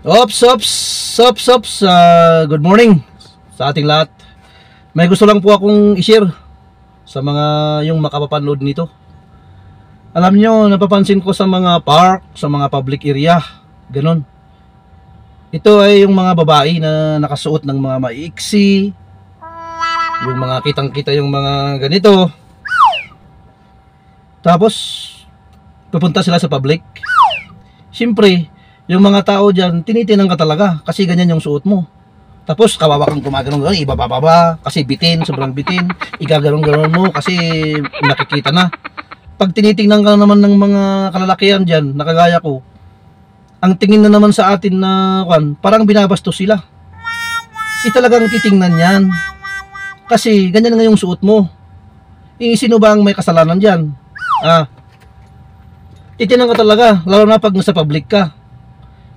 Ops. Good morning sa ating lahat. May gusto lang po akong i-share sa mga yung makapapanood nito. Alam nyo, napapansin ko sa mga park, sa mga public area, ganun. Ito ay yung mga babae na nakasuot ng mga maiksi, yung mga kitang-kita yung mga ganito. Tapos, pupunta sila sa public. Siyempre, yung mga tao dyan, tinitinang ka talaga kasi ganyan yung suot mo. Tapos kawawa kang gumagano'n, ibababa kasi bitin, sobrang bitin. Igaganon-ganon mo kasi nakikita na. Pag tinitingnan ka naman ng mga kalalakihan dyan, nakagaya ko, ang tingin na naman sa atin na parang binabastos sila. Talagang titingnan yan. Kasi ganyan nga yung suot mo. Sino ba ang may kasalanan dyan? Titingnan ka talaga, lalo na pag nasa public ka.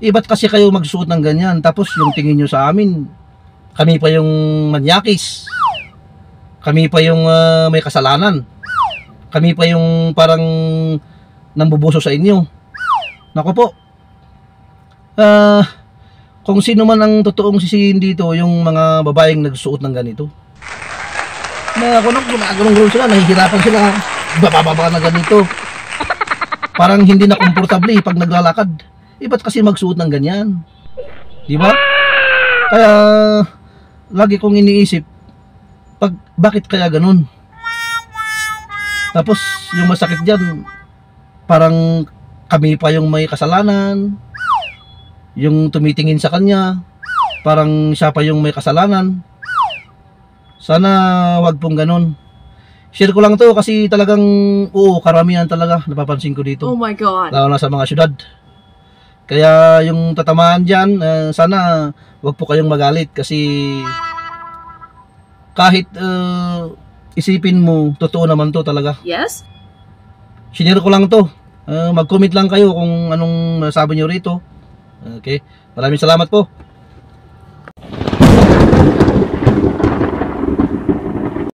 Ba't kasi kayo magsuot ng ganyan? Tapos yung tingin nyo sa amin, kami pa yung manyakis. Kami pa yung may kasalanan. Kami pa yung parang nambubuso sa inyo. Naku po. Kung sino man ang totoong sisihin dito, yung mga babaeng nagsuot ng ganito. Na ako nang gumagulong sila, nahihirapan sila. Bababa na ganito. Parang hindi na komportable pag naglalakad. Ba't kasi magsuot ng ganyan? Di ba? Kaya lagi kong iniisip, bakit kaya ganun? Tapos yung masakit dyan, parang kami pa yung may kasalanan. Yung tumitingin sa kanya, parang siya pa yung may kasalanan. Sana wag pong ganun. Share ko lang to kasi talagang karamihan talaga napapansin ko dito. Oh my God. Lalo na sa mga syudad. Kaya yung tatamaan dyan, sana wag po kayong magalit kasi kahit isipin mo, totoo naman to talaga. Yes? Sinare ko lang to. Mag-comment lang kayo kung anong nasabi nyo rito. Okay, maraming salamat po.